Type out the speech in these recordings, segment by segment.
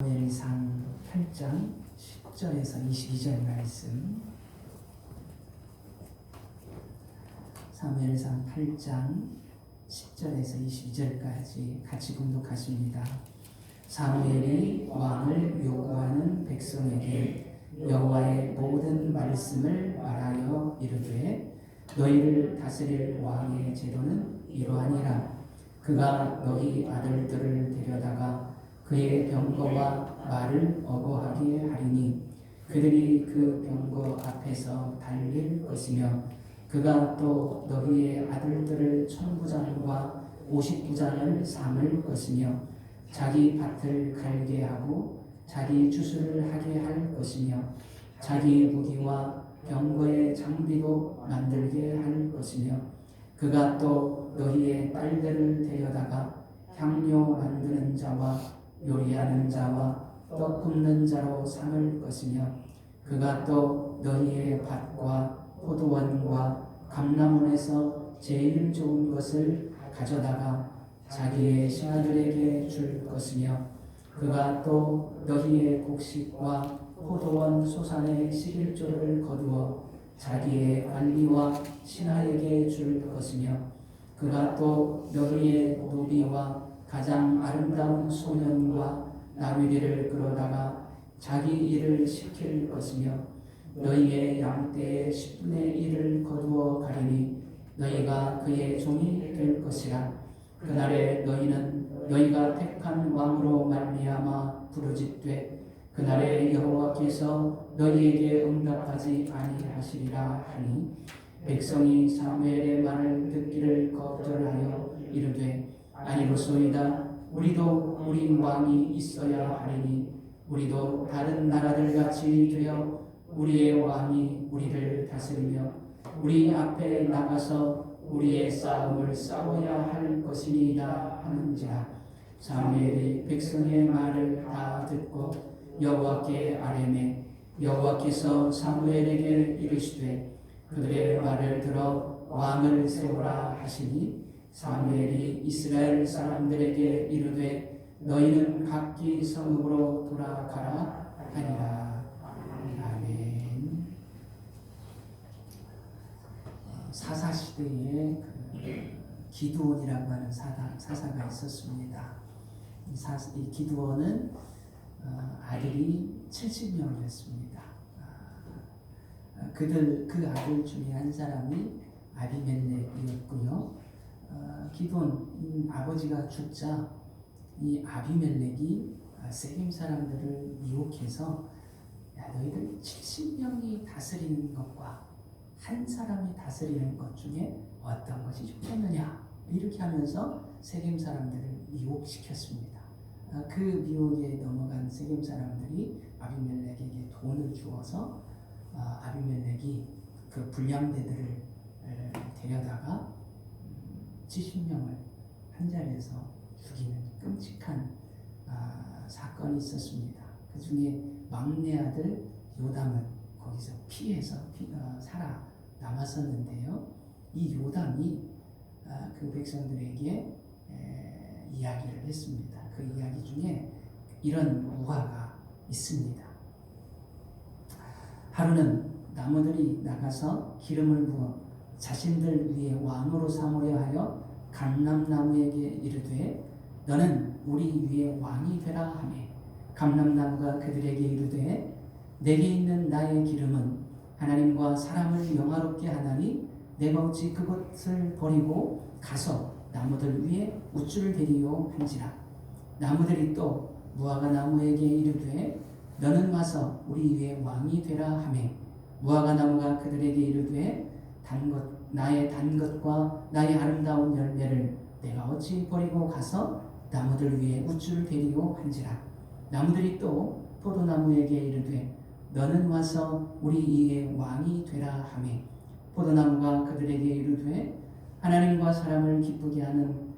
사무엘상 8장 10절에서 22절 말씀. 사무엘상 8장 10절에서 22절까지 같이 공독하십니다. 사무엘이 왕을 요구하는 백성에게 여호와의 모든 말씀을 말하여 이르되 너희를 다스릴 왕의 제도는 이러하니라. 그가 너희 아들들을 데려다가 그의 병거와 말을 어거하게 하리니 그들이 그 병거 앞에서 달릴 것이며 그가 또 너희의 아들들을 1000부장과 50부장을 삼을 것이며 자기 밭을 갈게 하고 자기 주수를 하게 할 것이며 자기 무기와 병거의 장비도 만들게 할 것이며 그가 또 너희의 딸들을 데려다가 향료 만드는 자와 요리하는 자와 떡 굽는 자로 삼을 것이며 그가 또 너희의 밭과 포도원과 감람원에서 제일 좋은 것을 가져다가 자기의 신하들에게 줄 것이며 그가 또 너희의 곡식과 포도원 소산의 11조를 거두어 자기의 관리와 신하에게 줄 것이며 그가 또 너희의 노비와 가장 아름다운 소년과 나귀를 끌어다가 자기 일을 시킬 것이며 너희의 양떼의 10분의 1을 거두어 가리니 너희가 그의 종이 될 것이라. 그날에 너희는 너희가 택한 왕으로 말미암아 부르짖되 그날에 여호와께서 너희에게 응답하지 아니하시리라 하니 백성이 사무엘의 말을 듣기를 거절하여 이르되 아니로소이다. 우리도 우리 왕이 있어야 하리니 우리도 다른 나라들 같이 되어 우리의 왕이 우리를 다스리며 우리 앞에 나가서 우리의 싸움을 싸워야 할 것이니이다 하는지라. 사무엘이 백성의 말을 다 듣고 여호와께 아뢰매 여호와께서 사무엘에게 이르시되 그들의 말을 들어 왕을 세우라 하시니 사무엘이 이스라엘 사람들에게 이르되 너희는 각기 성읍으로 돌아가라 하니라. 아멘. 사사시대에 기드온이라고 하는 사사가 있었습니다. 이 기드온은 아들이 70명이었습니다. 그 아들 중에 한 사람이 아비멜렉이었고요. 기드온 아버지가 죽자 이 아비멜렉이 세겜 사람들을 미혹해서 야, 너희들 70명이 다스리는 것과 한 사람이 다스리는 것 중에 어떤 것이 좋겠느냐 이렇게 하면서 세겜 사람들을 미혹시켰습니다. 그 미혹에 넘어간 세겜 사람들이 아비멜렉에게 돈을 주어서 아비멜렉이 그 불량배들을 데려다가 70명을 한 자리에서 죽이는 끔찍한 사건이 있었습니다. 그 중에 막내 아들 요담은 거기서 피해서 살아남았었는데요. 이 요담이 그 백성들에게 이야기를 했습니다. 그 이야기 중에 이런 우화가 있습니다. 하루는 나무들이 나가서 기름을 부어 자신들 위에 왕으로 삼으려 하여 감람나무에게 이르되 너는 우리 위에 왕이 되라 하매 감람나무가 그들에게 이르되 내게 있는 나의 기름은 하나님과 사람을 영화롭게 하나니 내가 어찌 그것을 버리고 가서 나무들 위에 우쭐을 대리요 한지라. 나무들이 또 무화과 나무에게 이르되 너는 와서 우리 위에 왕이 되라 하매 무화과 나무가 그들에게 이르되 나의 단 것과 나의 아름다운 열매를 내가 어찌 버리고 가서 나무들 위에 우쭐을 대리요 한지라. 나무들이 또 포도나무에게 이르되 너는 와서 우리 위에 왕이 되라 하매 포도나무가 그들에게 이르되 하나님과 사람을 기쁘게 하는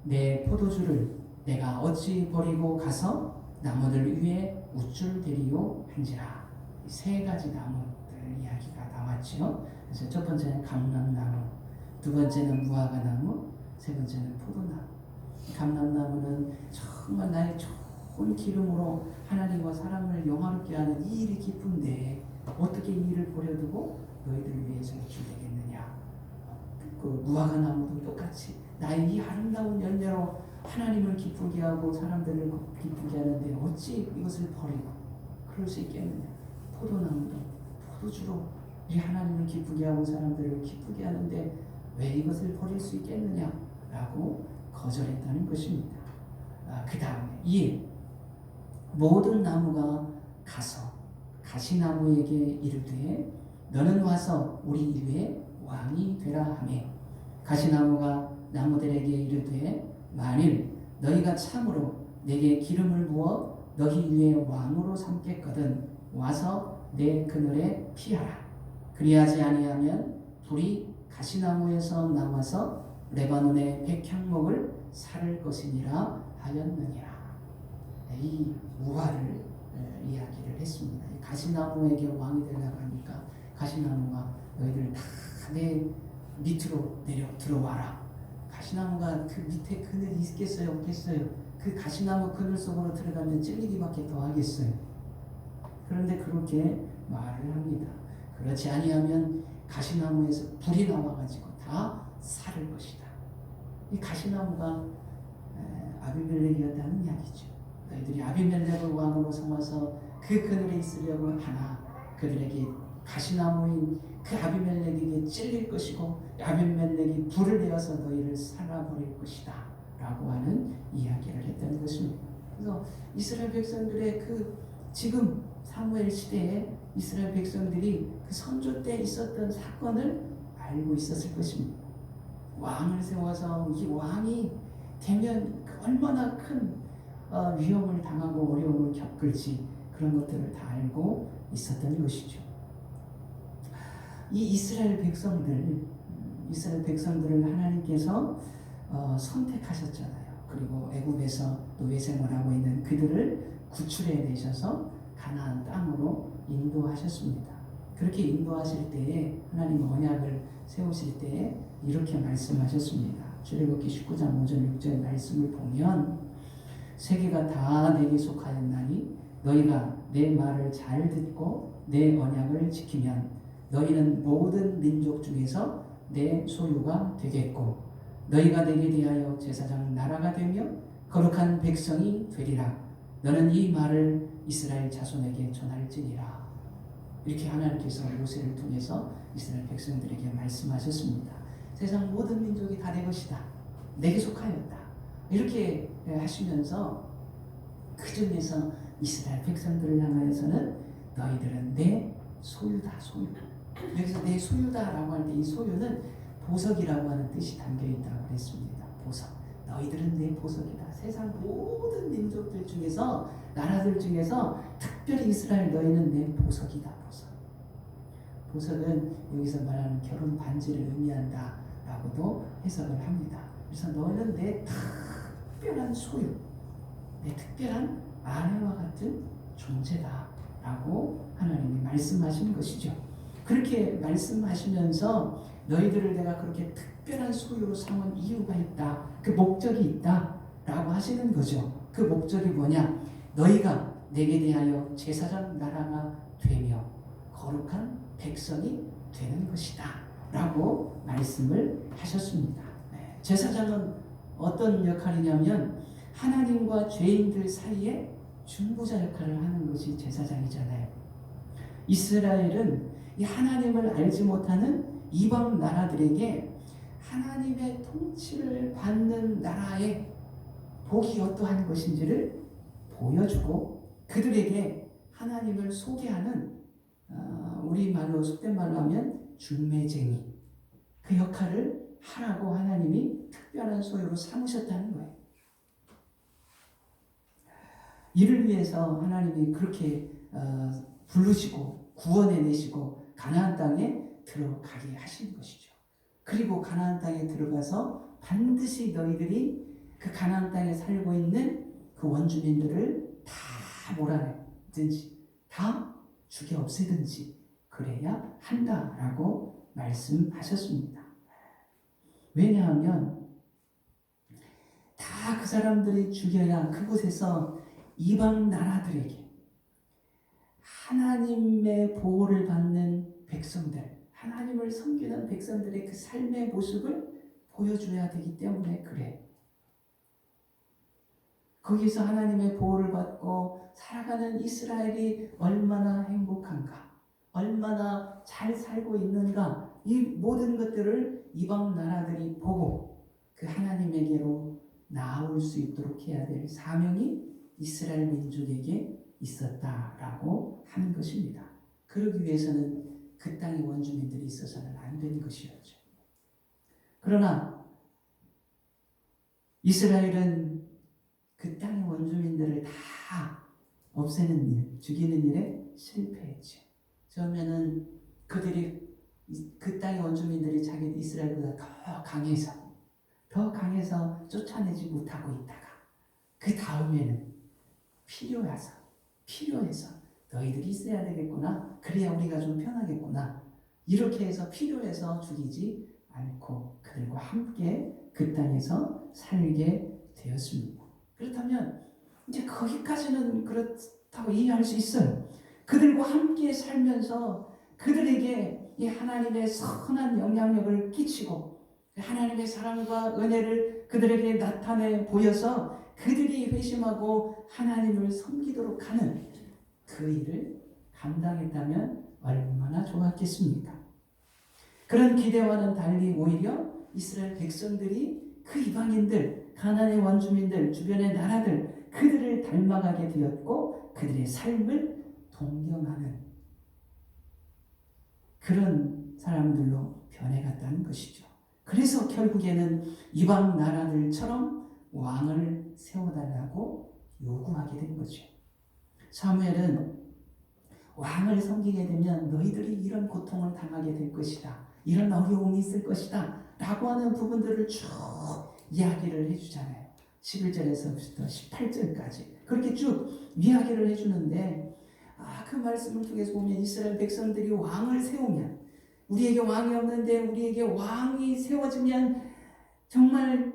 내 포도주를 내가 어찌 버리고 가서 나무들 위에 우쭐 대리요 한지라. 세 가지 나무들 이야기가 나왔죠. 그래서 첫 번째는 감람나무, 두 번째는 무화과나무, 세 번째는 포도나무. 감람나무는 정말 나의 좋은 기름으로 하나님과 사람을 영화롭게 하는 이 일이 기쁜데 어떻게 이 일을 버려두고 너희들을 위해서 주되겠느냐. 그 무화과 나무도 똑같이 나의 이 아름다운 열매로 하나님을 기쁘게 하고 사람들을 기쁘게 하는데 어찌 이것을 버리고 그럴 수 있겠느냐. 포도나무도 포도주로 우리 하나님을 기쁘게 하고 사람들을 기쁘게 하는데 왜 이것을 버릴 수 있겠느냐 라고 거절했다는 것입니다. 그 다음에 이에 모든 나무가 가서 가시나무에게 이르되 너는 와서 우리 위에 왕이 되라 하며 가시나무가 나무들에게 이르되 만일 너희가 참으로 내게 기름을 부어 너희 위에 왕으로 삼겠거든 와서 내 그늘에 피하라. 그리하지 아니하면 불이 가시나무에서 나와서 레바논의 백향목을 살을 것이니라 하였느니라. 이 우화를 이야기를 했습니다. 가시나무에게 왕이 되려고 하니까 가시나무가 너희들 다 내 밑으로 내려 들어와라. 가시나무가 그 밑에 그늘이 있겠어요? 없겠어요? 그 가시나무 그늘 속으로 들어가면 찔리기밖에 더 하겠어요. 그런데 그렇게 말을 합니다. 그렇지 아니하면 가시나무에서 불이 나와가지고 다 살을 것이다. 이 가시나무가 아비멜렉이었다는 이야기죠. 너희들이 아비멜렉을 왕으로 삼아서 그 그늘에 있으려고 하나 그들에게 가시나무인 그 아비멜렉에게 찔릴 것이고 아비멜렉이 불을 내어서 너희를 살아버릴 것이다 라고 하는 이야기를 했다는 것입니다. 그래서 이스라엘 백성들의 그 지금 사무엘 시대에 이스라엘 백성들이 그 선조 때 있었던 사건을 알고 있었을 것입니다. 왕을 세워서 이 왕이 되면 얼마나 큰 위험을 당하고 어려움을 겪을지 그런 것들을 다 알고 있었던 것이죠. 이 이스라엘 백성들을 하나님께서 선택하셨잖아요. 그리고 애굽에서 노예 생활하고 있는 그들을 구출해 내셔서 가나안 땅으로 인도하셨습니다. 그렇게 인도하실 때에 하나님 언약을 세우실 때에 이렇게 말씀하셨습니다. 출애굽기 19장 5절 6절 말씀을 보면 세계가 다 내게 속하였나니 너희가 내 말을 잘 듣고 내 언약을 지키면 너희는 모든 민족 중에서 내 소유가 되겠고 너희가 내게 대하여 제사장 나라가 되며 거룩한 백성이 되리라. 너는 이 말을 이스라엘 자손에게 전할지니라. 이렇게 하나님께서 모세를 통해서 이스라엘 백성들에게 말씀하셨습니다. 세상 모든 민족이 다 내 것이다. 내게 속하였다. 이렇게 하시면서 그 중에서 이스라엘 백성들을 향하여서는 너희들은 내 소유다. 소유. 여기서 내 소유다라고 할 때 이 소유는 보석이라고 하는 뜻이 담겨있다고 그랬습니다. 보석. 너희들은 내 보석이다. 세상 모든 민족들 중에서 나라들 중에서 특별히 이스라엘 너희는 내 보석이다. 보석. 보석은 여기서 말하는 결혼 반지를 의미한다 라고도 해석을 합니다. 그래서 너는 내 특별한 소유, 내 특별한 아내와 같은 존재다 라고 하나님이 말씀하신 것이죠. 그렇게 말씀하시면서 너희들을 내가 그렇게 특별한 소유로 삼은 이유가 있다. 그 목적이 있다 라고 하시는 거죠. 그 목적이 뭐냐? 너희가 내게 대하여 제사장 나라가 되며 거룩한 백성이 되는 것이다 라고 말씀을 하셨습니다. 제사장은 어떤 역할이냐면 하나님과 죄인들 사이에 중보자 역할을 하는 것이 제사장이잖아요. 이스라엘은 이 하나님을 알지 못하는 이방 나라들에게 하나님의 통치를 받는 나라의 복이 어떠한 것인지를 보여주고 그들에게 하나님을 소개하는 우리말로 속된 말로 하면 중매쟁이 그 역할을 하라고 하나님이 특별한 소유로 삼으셨다는 거예요. 이를 위해서 하나님이 그렇게 부르시고 구원해내시고 가나안 땅에 들어가게 하신 것이죠. 그리고 가나안 땅에 들어가서 반드시 너희들이 그 가나안 땅에 살고 있는 그 원주민들을 다 몰아내든지 다 죽여 없애든지 그래야 한다라고 말씀하셨습니다. 왜냐하면 다 그 사람들이 죽여야 그곳에서 이방 나라들에게 하나님의 보호를 받는 백성들, 하나님을 섬기는 백성들의 그 삶의 모습을 보여줘야 되기 때문에 그래. 거기서 하나님의 보호를 받고 살아가는 이스라엘이 얼마나 행복한가, 얼마나 잘 살고 있는가, 이 모든 것들을 이방 나라들이 보고 그 하나님에게로 나아올 수 있도록 해야 될 사명이 이스라엘 민족에게 있었다라고 하는 것입니다. 그러기 위해서는 그 땅의 원주민들이 있어서는 안 되는 것이었죠. 그러나 이스라엘은 그 땅의 원주민들을 다 없애는 일, 죽이는 일에 실패했죠. 처음에는 그들이 그 땅의 원주민들이 자기 이스라엘보다 더 강해서 쫓아내지 못하고 있다가 그 다음에는 필요해서 너희들이 있어야 되겠구나. 그래야 우리가 좀 편하겠구나. 이렇게 해서 필요해서 죽이지 않고 그들과 함께 그 땅에서 살게 되었습니다. 그렇다면 이제 거기까지는 그렇다고 이해할 수 있어요. 그들과 함께 살면서 그들에게 이 하나님의 선한 영향력을 끼치고 하나님의 사랑과 은혜를 그들에게 나타내 보여서 그들이 회심하고 하나님을 섬기도록 하는 그 일을 감당했다면 얼마나 좋았겠습니까? 그런 기대와는 달리 오히려 이스라엘 백성들이 그 이방인들, 가나안의 원주민들, 주변의 나라들, 그들을 닮아가게 되었고 그들의 삶을 동경하는 그런 사람들로 변해갔다는 것이죠. 그래서 결국에는 이방 나라들처럼 왕을 세워달라고 요구하게 된 거죠. 사무엘은 왕을 섬기게 되면 너희들이 이런 고통을 당하게 될 것이다. 이런 어려움이 있을 것이다. 라고 하는 부분들을 쭉 이야기를 해주잖아요. 11절에서부터 18절까지. 그렇게 쭉 이야기를 해주는데 그 말씀을 통해서 보면 이스라엘 백성들이 왕을 세우면 우리에게 왕이 없는데 우리에게 왕이 세워지면 정말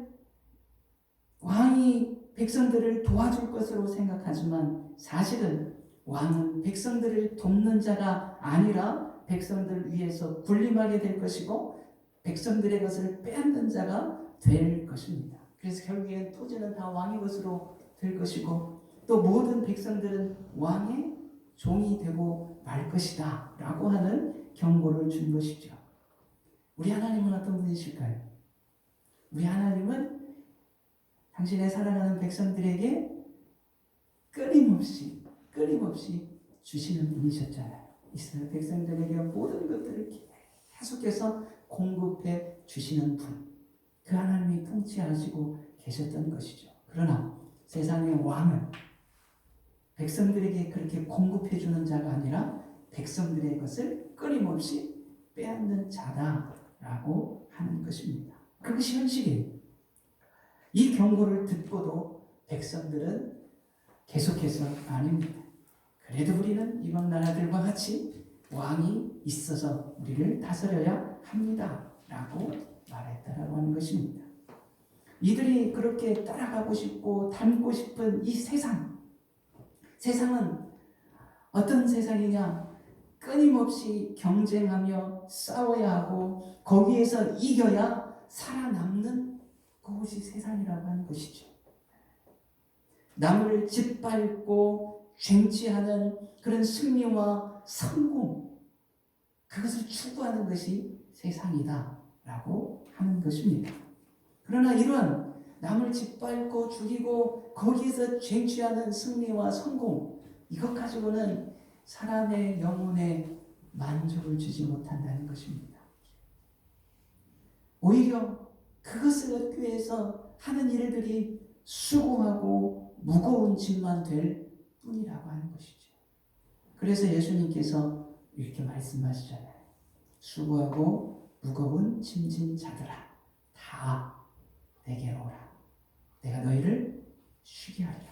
왕이 백성들을 도와줄 것으로 생각하지만 사실은 왕은 백성들을 돕는 자가 아니라 백성들을 위해서 군림하게 될 것이고 백성들의 것을 빼앗는 자가 될 것입니다. 그래서 결국엔 토지는 다 왕의 것으로 될 것이고 또 모든 백성들은 왕의 종이 되고 말 것이다 라고 하는 경고를 준 것이죠. 우리 하나님은 어떤 분이실까요? 우리 하나님은 당신의 사랑하는 백성들에게 끊임없이 주시는 분이셨잖아요. 이스라엘 백성들에게 모든 것들을 계속해서 공급해 주시는 분, 그 하나님이 통치하시고 계셨던 것이죠. 그러나 세상의 왕은 백성들에게 그렇게 공급해 주는 자가 아니라 백성들의 것을 끊임없이 빼앗는 자다라고 하는 것입니다. 그것이 현실이에요. 이 경고를 듣고도 백성들은 계속해서 아닙니다. 그래도 우리는 이방 나라들과 같이 왕이 있어서 우리를 다스려야 합니다. 라고 말했다라고 하는 것입니다. 이들이 그렇게 따라가고 싶고 닮고 싶은 이 세상은 어떤 세상이냐? 끊임없이 경쟁하며 싸워야 하고 거기에서 이겨야 살아남는 그것이 세상이라고 하는 것이죠. 남을 짓밟고 쟁취하는 그런 승리와 성공, 그것을 추구하는 것이 세상이다라고 하는 것입니다. 그러나 이런 남을 짓밟고 죽이고 거기에서 쟁취하는 승리와 성공, 이것 가지고는 사람의 영혼에 만족을 주지 못한다는 것입니다. 오히려 그것을 얻기 위해서 하는 일들이 수고하고 무거운 짐만 될 뿐이라고 하는 것이죠. 그래서 예수님께서 이렇게 말씀하시잖아요. 수고하고 무거운 짐진 자들아 다 내게로 오라. 내가 너희를 쉬게 하리라.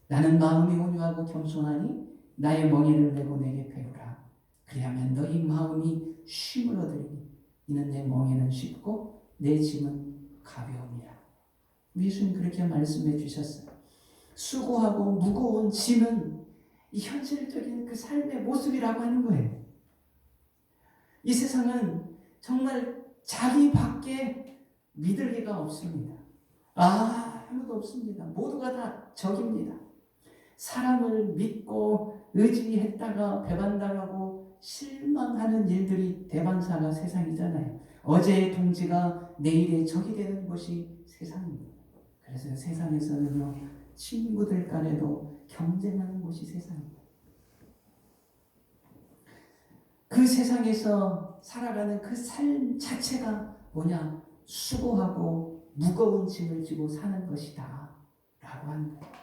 나는 마음이 온유하고 겸손하니 나의 멍에를 메고 내게 배우라. 그리하면 너희 마음이 쉼을 얻으리니 이는 내 멍에는 쉽고 내 짐은 가벼움이라. 예수님 그렇게 말씀해 주셨어요. 수고하고 무거운 짐은 이 현실적인 그 삶의 모습이라고 하는 거예요. 이 세상은 정말 자기밖에 믿을 리가 없습니다. 아무도 없습니다. 모두가 다 적입니다. 사람을 믿고 의지했다가 배반당하고 실망하는 일들이 대반사가 세상이잖아요. 어제의 동지가 내일의 적이 되는 것이 세상입니다. 그래서 세상에서는요, 친구들 간에도 경쟁하는 것이 세상입니다. 그 세상에서 살아가는 그 삶 자체가 뭐냐? 수고하고 무거운 짐을 지고 사는 것이다 라고 하는 거예요.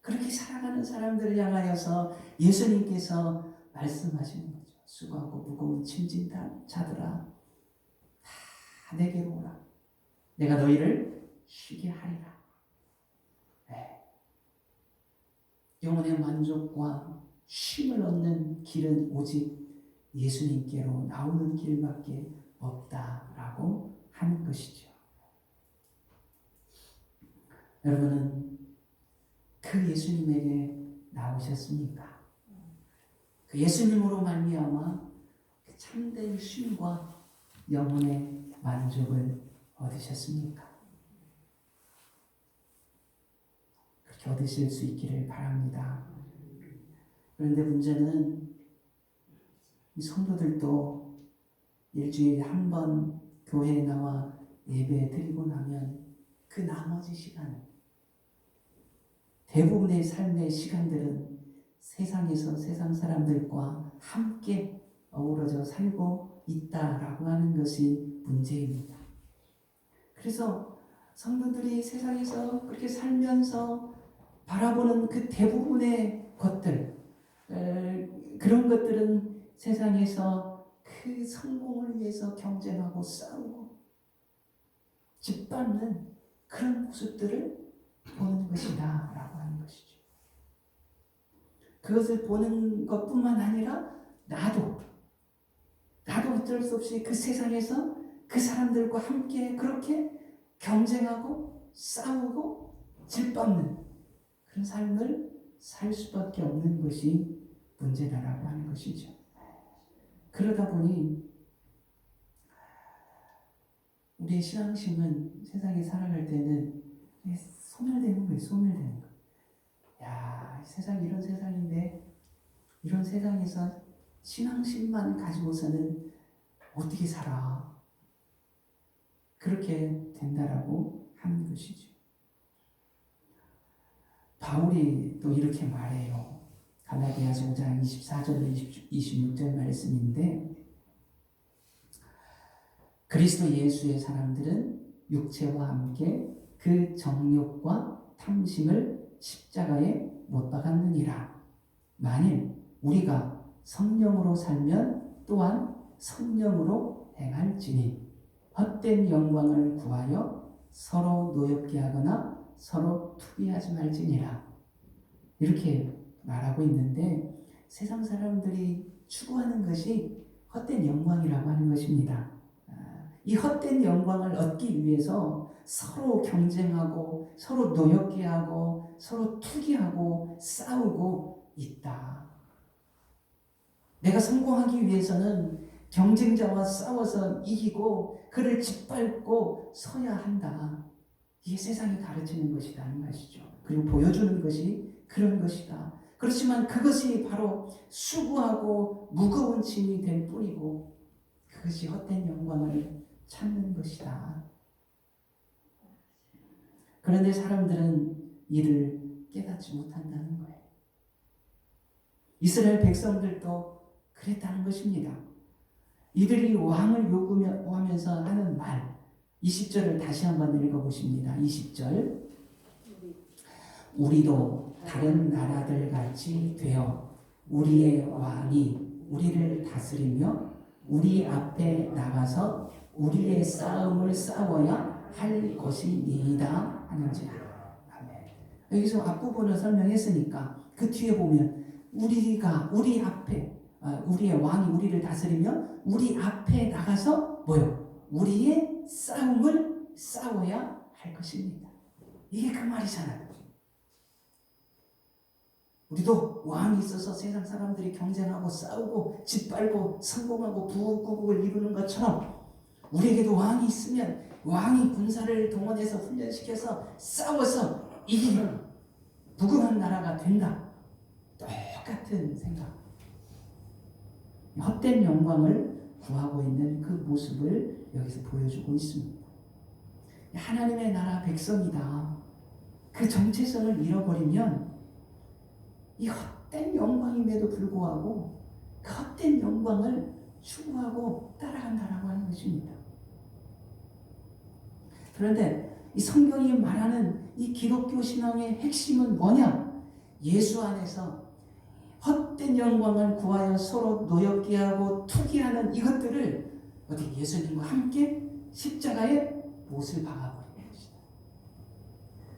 그렇게 살아가는 사람들을 향하여서 예수님께서 말씀하시는 거죠. 수고하고 무거운 짐진 자들아, 다 내게로 오라. 내가 너희를 쉬게 하리라. 네. 영혼의 만족과 쉼을 얻는 길은 오직 예수님께로 나오는 길밖에 없다라고 하는 것이죠. 여러분은 그 예수님에게 나오셨습니까? 그 예수님으로 말미암아 그 참된 쉼과 영혼의 만족을 얻으셨습니까? 그렇게 얻으실 수 있기를 바랍니다. 그런데 문제는 이 성도들도 일주일에 한 번 교회에 나와 예배 드리고 나면 그 나머지 시간, 대부분의 삶의 시간들은 세상에서 세상 사람들과 함께 어우러져 살고 있다라고 하는 것이 문제입니다. 그래서 성도들이 세상에서 그렇게 살면서 바라보는 그 대부분의 것들, 그런 것들은 세상에서 그 성공을 위해서 경쟁하고 싸우고 짓밟는 그런 모습들을 보는 것이다 라고 하는 것이죠. 그것을 보는 것뿐만 아니라 나도 어쩔 수 없이 그 세상에서 그 사람들과 함께 그렇게 경쟁하고 싸우고 짓밟는 그런 삶을 살 수밖에 없는 것이 문제다라고 하는 것이죠. 그러다 보니 우리의 신앙심은 세상에 살아갈 때는 소멸되는 거예요. 소멸되는 거. 야, 세상이 이런 세상인데 이런 세상에서 신앙심만 가지고서는 어떻게 살아? 그렇게 된다라고 하는 것이죠. 바울이 또 이렇게 말해요. 갈라디아서 5장 24절 26절 말씀인데, 그리스도 예수의 사람들은 육체와 함께 그 정욕과 탐심을 십자가에 못 박았느니라. 만일 우리가 성령으로 살면 또한 성령으로 행할지니 헛된 영광을 구하여 서로 노엽게 하거나 서로 투기하지 말지니라. 이렇게 말하고 있는데, 세상 사람들이 추구하는 것이 헛된 영광이라고 하는 것입니다. 이 헛된 영광을 얻기 위해서 서로 경쟁하고 서로 노엽게 하고 서로 투기하고 싸우고 있다. 내가 성공하기 위해서는 경쟁자와 싸워서 이기고 그를 짓밟고 서야 한다. 이게 세상이 가르치는 것이라는 것이죠. 그리고 보여주는 것이 그런 것이다. 그렇지만 그것이 바로 수고하고 무거운 짐이 될 뿐이고 그것이 헛된 영광을 찾는 것이다. 그런데 사람들은 이를 깨닫지 못한다는 거예요. 이스라엘 백성들도 그랬다는 것입니다. 이들이 왕을 요구하면서 하는 말, 20절을 다시 한번 읽어보십니다. 20절. 우리도 다른 나라들 같이 되어 우리의 왕이 우리를 다스리며 우리 앞에 나가서 우리의 싸움을 싸워야 할 것이니이다 하는지라. 아멘. 여기서 앞부분을 설명했으니까 그 뒤에 보면 우리가 우리 앞에 우리의 왕이 우리를 다스리며 우리 앞에 나가서 뭐요? 우리의 싸움을 싸워야 할 것입니다. 이게 그 말이잖아요. 우리도 왕이 있어서 세상 사람들이 경쟁하고 싸우고 짓밟고 성공하고 부국을 이루는 것처럼 우리에게도 왕이 있으면 왕이 군사를 동원해서 훈련시켜서 싸워서 이기는 부강한 나라가 된다. 똑같은 생각. 헛된 영광을 구하고 있는 그 모습을 여기서 보여주고 있습니다. 하나님의 나라 백성이다. 그 정체성을 잃어버리면 이 헛된 영광임에도 불구하고 그 헛된 영광을 추구하고 따라간다라고 하는 것입니다. 그런데 이 성경이 말하는 이 기독교 신앙의 핵심은 뭐냐? 예수 안에서 헛된 영광을 구하여 서로 노엽게 하고 투기하는 이것들을 어디 예수님과 함께 십자가에 못을 박아버리는 것이다.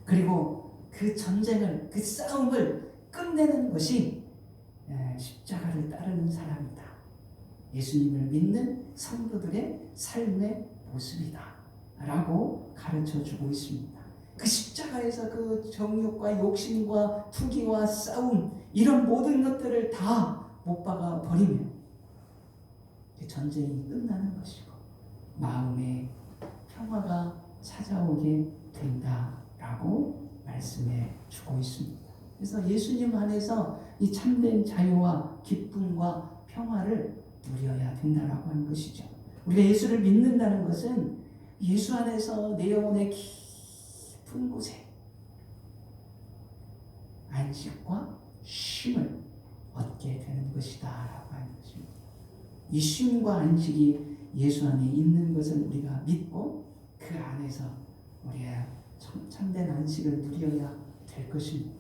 그리고 그 전쟁을, 그 싸움을 끝내는 것이 십자가를 따르는 사람이다. 예수님을 믿는 성도들의 삶의 모습이다 라고 가르쳐주고 있습니다. 그 십자가에서 그 정욕과 욕심과 투기와 싸움 이런 모든 것들을 다 못 박아 버리면 전쟁이 끝나는 것이고 마음에 평화가 찾아오게 된다라고 말씀해 주고 있습니다. 그래서 예수님 안에서 이 참된 자유와 기쁨과 평화를 누려야 된다라고 하는 것이죠. 우리가 예수를 믿는다는 것은 예수 안에서 내 영혼의 깊은 곳에 안식과 쉼을 얻게 되는 것이다 라고 하는 것입니다. 이 쉼과 안식이 예수 안에 있는 것을 우리가 믿고 그 안에서 우리가 참된 안식을 누려야 될 것입니다.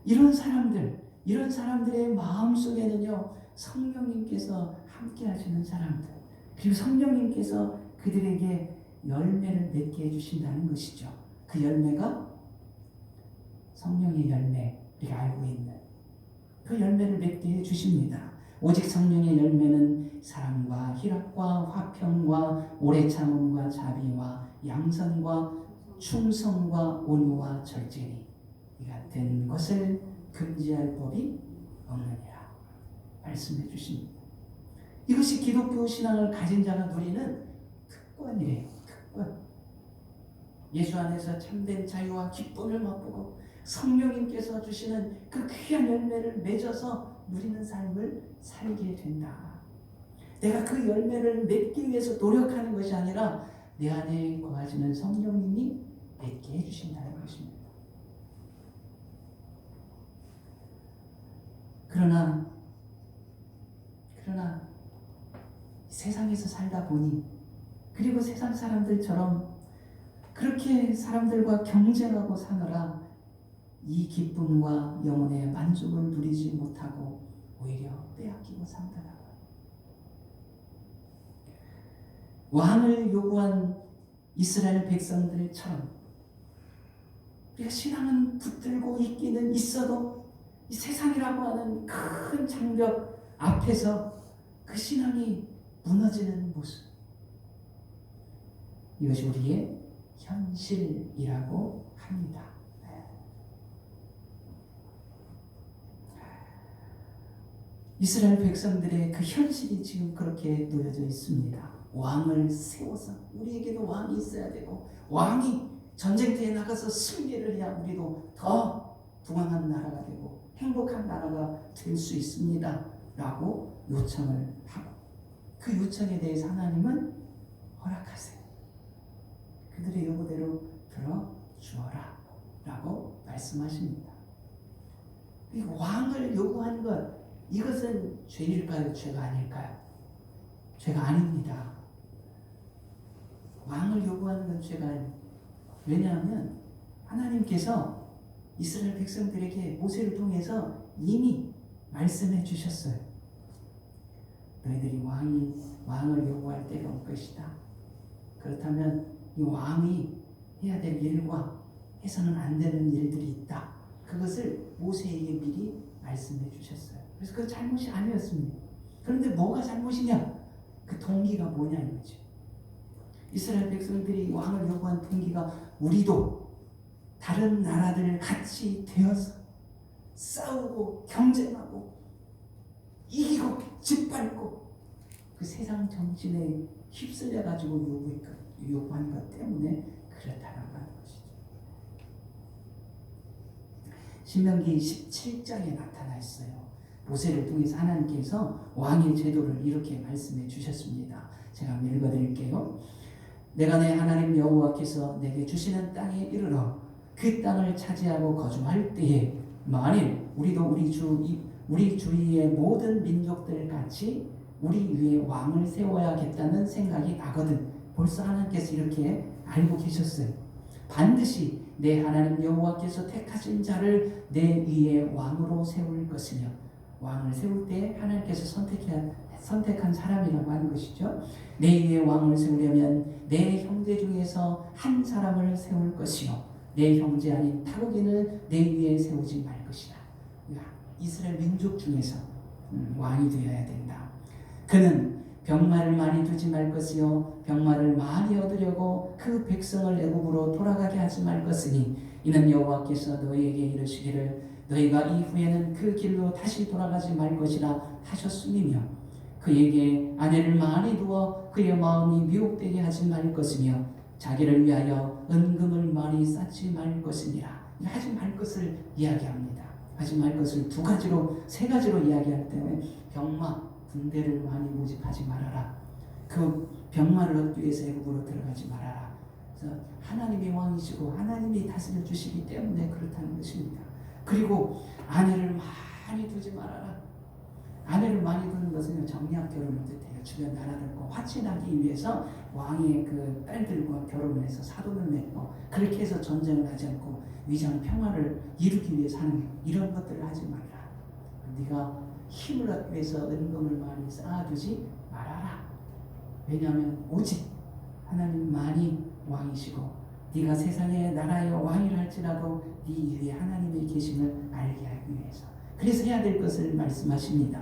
이런 사람들의 마음속에는요 성령님께서 함께 하시는 사람들, 그리고 성령님께서 그들에게 열매를 맺게 해주신다는 것이죠. 그 열매가 성령의 열매, 우리가 알고 있는 그 열매를 맺게 해주십니다. 오직 성령의 열매는 사랑과 희락과 화평과 오래 참음과 자비와 양선과 충성과 온유와 절제니 이 같은 것을 금지할 법이 없느니라 말씀해 주십니다. 이것이 기독교 신앙을 가진 자가 누리는 특권이래요. 특권. 예수 안에서 참된 자유와 기쁨을 맛보고 성령님께서 주시는 그 귀한 열매를 맺어서 누리는 삶을 살게 된다. 내가 그 열매를 맺기 위해서 노력하는 것이 아니라 내 안에 거하시는 성령님이 맺게 해주신다는 것입니다. 그러나 세상에서 살다 보니 그리고 세상 사람들처럼 그렇게 사람들과 경쟁하고 사느라 이 기쁨과 영혼의 만족을 누리지 못하고 오히려 빼앗기고 산다라고. 왕을 요구한 이스라엘 백성들처럼 우리가 신앙은 붙들고 있기는 있어도 이 세상이라고 하는 큰 장벽 앞에서 그 신앙이 무너지는 모습, 이것이 우리의 현실이라고 합니다. 이스라엘 백성들의 그 현실이 지금 그렇게 놓여져 있습니다. 왕을 세워서 우리에게도 왕이 있어야 되고 왕이 전쟁터에 나가서 승리를 해야 우리도 더 부강한 나라가 되고 행복한 나라가 될 수 있습니다 라고 요청을 하고 그 요청에 대해서 하나님은 허락하세요. 그들의 요구대로 들어주어라 라고 말씀하십니다. 왕을 요구한 것, 이것은 죄일까요? 죄가 아닐까요? 죄가 아닙니다. 왕을 요구하는 건 죄가 아닙니다. 왜냐하면 하나님께서 이스라엘 백성들에게 모세를 통해서 이미 말씀해 주셨어요. 너희들이 왕을 요구할 때가 올 것이다. 그렇다면 이 왕이 해야 될 일과 해서는 안 되는 일들이 있다. 그것을 모세에게 미리 말씀해 주셨어요. 그래서 그 잘못이 아니었습니다. 그런데 뭐가 잘못이냐? 그 동기가 뭐냐 이거죠. 이스라엘 백성들이 왕을 요구한 동기가 우리도 다른 나라들 같이 되어서 싸우고 경쟁하고 이기고 짓밟고 그 세상 정신에 휩쓸려 가지고 요구한 것 때문에 그렇다라고 하는 것이죠. 신명기 17장에 나타나 있어요. 모세를 통해서 하나님께서 왕의 제도를 이렇게 말씀해 주셨습니다. 제가 한번 읽어드릴게요. 내가 내 하나님 여호와께서 내게 주시는 땅에 이르러 그 땅을 차지하고 거주할 때에 만일 우리도 우리 주위의 모든 민족들 같이 우리 위에 왕을 세워야겠다는 생각이 나거든. 벌써 하나님께서 이렇게 알고 계셨어요. 반드시 내 하나님 여호와께서 택하신 자를 내 위에 왕으로 세울 것이며, 왕을 세울 때 하나님께서 선택한 사람이라고 하는 것이죠. 내 위에 왕을 세우려면 내 형제 중에서 한 사람을 세울 것이요 내 형제 아닌 타국인을 내 위에 세우지 말 것이다. 이스라엘 민족 중에서 왕이 되어야 된다. 그는 병마를 많이 두지 말 것이요 병마를 많이 얻으려고 그 백성을 애굽으로 돌아가게 하지 말 것이니 이는 여호와께서 너희에게 이르시기를 너희가 이후에는 그 길로 다시 돌아가지 말 것이라 하셨음이며, 그에게 아내를 많이 두어 그의 마음이 미혹되게 하지 말 것이며 자기를 위하여 은금을 많이 쌓지 말 것이니라. 하지 말 것을 이야기합니다. 하지 말 것을 세 가지로 이야기할 때 병마, 군대를 많이 모집하지 말아라. 그 병마를 얻기 위해서 애굽으로 들어가지 말아라. 그래서 하나님이 왕이시고 하나님이 다스려 주시기 때문에 그렇다는 것입니다. 그리고 아내를 많이 두지 말아라. 아내를 많이 두는 것은 정략 결혼을 뜻해요. 주변 나라들과 화친하기 위해서 왕의 그 딸들과 결혼을 해서 사돈을 맺고 그렇게 해서 전쟁을 하지 않고 위장 평화를 이루기 위해서 하는 이런 것들을 하지 말라. 네가 힘을 얻기 위해서 은금을 많이 쌓아두지 말아라. 왜냐하면 오직 하나님만이 왕이시고 네가 세상의 나라의 왕이라 할지라도 네 위에 하나님의 계심을 알게 하기 위해서, 그래서 해야 될 것을 말씀하십니다.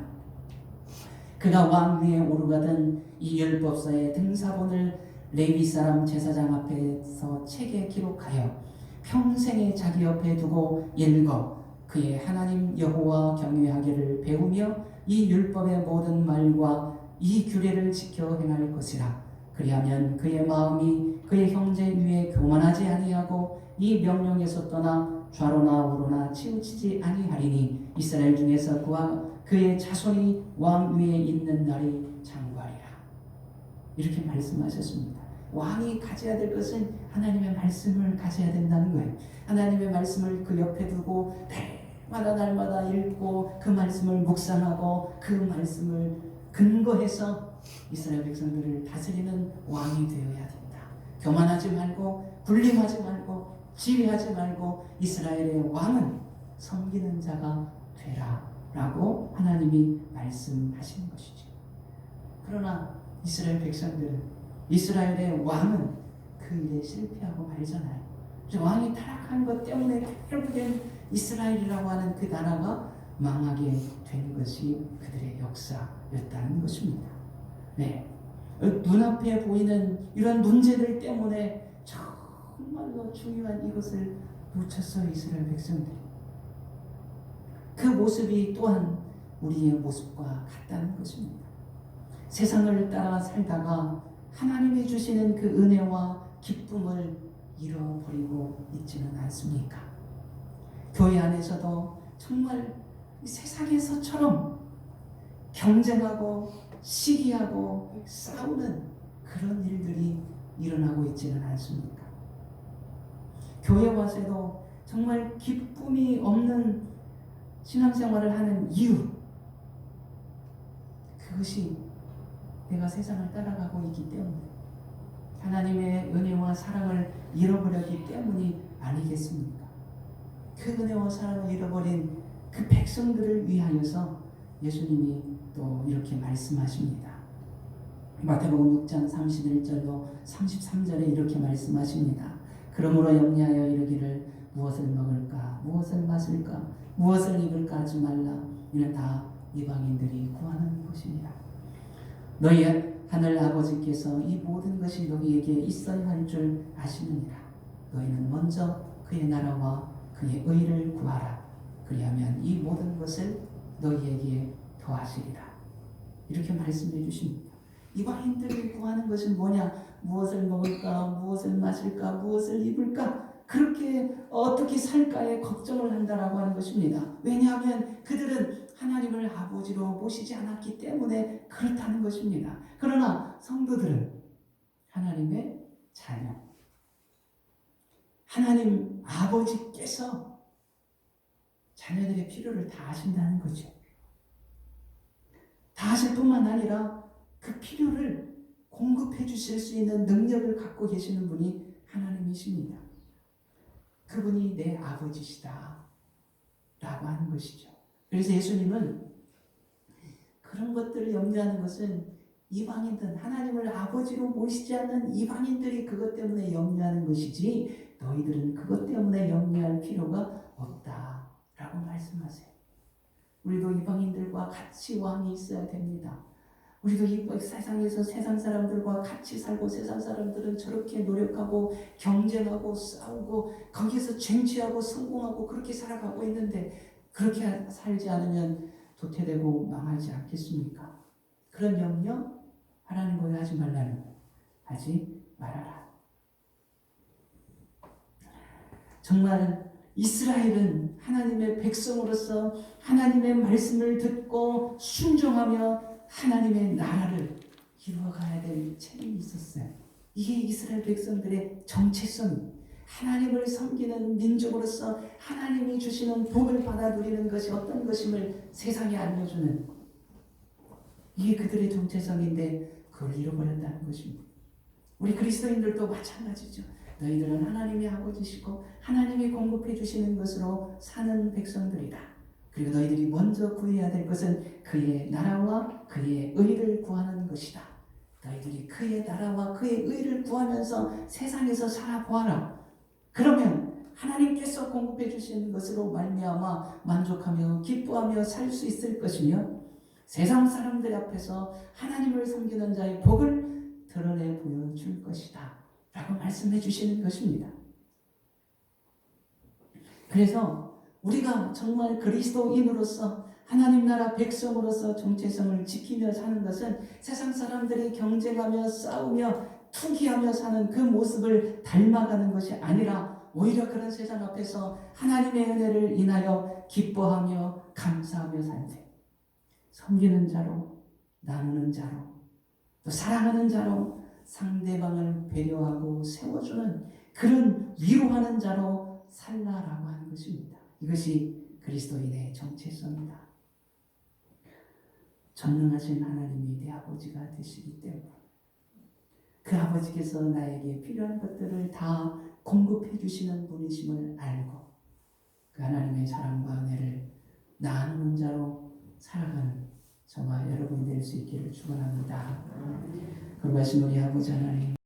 그가 왕 위에 오르가던 이 율법서의 등사본을 레위 사람 제사장 앞에서 책에 기록하여 평생에 자기 옆에 두고 읽어 그의 하나님 여호와 경외하기를 배우며 이 율법의 모든 말과 이 규례를 지켜 행할 것이라. 그리하면 그의 마음이 그의 형제 위에 교만하지 아니하고 이 명령에서 떠나 좌로나 우로나 치우치지 아니하리니 이스라엘 중에서 그의 자손이 왕 위에 있는 날이 장구하리라. 이렇게 말씀하셨습니다. 왕이 가져야 될 것은 하나님의 말씀을 가져야 된다는 거예요. 하나님의 말씀을 그 옆에 두고 날마다 읽고 그 말씀을 묵상하고 그 말씀을 근거해서 이스라엘 백성들을 다스리는 왕이 되어야 된다. 교만하지 말고 군림하지 말고 지휘하지 말고 이스라엘의 왕은 섬기는 자가 되라 라고 하나님이 말씀하시는 것이죠. 그러나 이스라엘 백성들은, 이스라엘의 왕은 그 일에 실패하고 말잖아요. 왕이 타락한 것 때문에 결국엔 이스라엘이라고 하는 그 나라가 망하게 된 것이 그들의 역사였다는 것입니다. 네, 눈앞에 보이는 이런 문제들 때문에 정말로 중요한 이것을 놓쳤어요. 이스라엘 백성들이. 그 모습이 또한 우리의 모습과 같다는 것입니다. 세상을 따라 살다가 하나님이 주시는 그 은혜와 기쁨을 잃어버리고 있지는 않습니까? 교회 안에서도 정말 세상에서처럼 경쟁하고 시기하고 싸우는 그런 일들이 일어나고 있지는 않습니까? 교회 와서도 정말 기쁨이 없는 신앙생활을 하는 이유, 그것이 내가 세상을 따라가고 있기 때문에, 하나님의 은혜와 사랑을 잃어버렸기 때문이 아니겠습니까? 그 은혜와 사랑을 잃어버린 그 백성들을 위하여서 예수님이 또 이렇게 말씀하십니다. 마태복음 6장 31절로 33절에 이렇게 말씀하십니다. 그러므로 염려하여 이르기를 무엇을 먹을까, 무엇을 마실까, 무엇을 입을까 하지 말라. 이는 다 이방인들이 구하는 것이니라. 너희 하늘 아버지께서 이 모든 것이 너희에게 있어야 할 줄 아시느니라. 너희는 먼저 그의 나라와 그의 의를 구하라. 그리하면 이 모든 것을 너희에게 더하시리라. 이렇게 말씀해 주십니다. 이방인들이 구하는 것은 뭐냐? 무엇을 먹을까? 무엇을 마실까? 무엇을 입을까? 그렇게 어떻게 살까에 걱정을 한다라고 하는 것입니다. 왜냐하면 그들은 하나님을 아버지로 모시지 않았기 때문에 그렇다는 것입니다. 그러나 성도들은 하나님의 자녀, 하나님 아버지께서 자녀들의 필요를 다 하신다는 거죠. 다 하실 뿐만 아니라 그 필요를 공급해 주실 수 있는 능력을 갖고 계시는 분이 하나님이십니다. 그분이 내 아버지시다 라고 하는 것이죠. 그래서 예수님은 그런 것들을 염려하는 것은 이방인들, 하나님을 아버지로 모시지 않는 이방인들이 그것 때문에 염려하는 것이지 너희들은 그것 때문에 염려할 필요가 없다 라고 말씀하세요. 우리도 이방인들과 같이 왕이 있어야 됩니다. 우리도 이 세상에서 세상 사람들과 같이 살고, 세상 사람들은 저렇게 노력하고 경쟁하고 싸우고 거기에서 쟁취하고 성공하고 그렇게 살아가고 있는데 그렇게 살지 않으면 도태되고 망하지 않겠습니까? 그런 염려 하라는 거예요. 하지 말라는 거예요. 하지 말아라. 정말 이스라엘은 하나님의 백성으로서 하나님의 말씀을 듣고 순종하며 하나님의 나라를 이루어가야 될 책임이 있었어요. 이게 이스라엘 백성들의 정체성입니다. 하나님을 섬기는 민족으로서 하나님이 주시는 복을 받아 누리는 것이 어떤 것임을 세상에 알려주는, 이게 그들의 정체성인데 그걸 잃어버렸다는 것입니다. 우리 그리스도인들도 마찬가지죠. 너희들은 하나님의 아버지시고 하나님이 공급해 주시는 것으로 사는 백성들이다. 그리고 너희들이 먼저 구해야 될 것은 그의 나라와 그의 의를 구하는 것이다. 너희들이 그의 나라와 그의 의를 구하면서 세상에서 살아보아라. 그러면 하나님께서 공급해 주시는 것으로 말미암아 만족하며 기뻐하며 살 수 있을 것이며 세상 사람들 앞에서 하나님을 섬기는 자의 복을 드러내 보여줄 것이다 라고 말씀해 주시는 것입니다. 그래서 우리가 정말 그리스도인으로서 하나님 나라 백성으로서 정체성을 지키며 사는 것은 세상 사람들이 경쟁하며 싸우며 투기하며 사는 그 모습을 닮아가는 것이 아니라 오히려 그런 세상 앞에서 하나님의 은혜를 인하여 기뻐하며 감사하며 살세. 섬기는 자로, 나누는 자로, 또 사랑하는 자로 상대방을 배려하고 세워주는 그런 위로하는 자로 살라라고 하는 것입니다. 이것이 그리스도인의 정체성이다. 전능하신 하나님이 내 아버지가 되시기 때문에 그 아버지께서 나에게 필요한 것들을 다 공급해 주시는 분이심을 알고 그 하나님의 사랑과 은혜를 나누는 자로 살아가는 저와 여러분이 될 수 있기를 축원합니다. 그러하신 우리 아버지 하나님,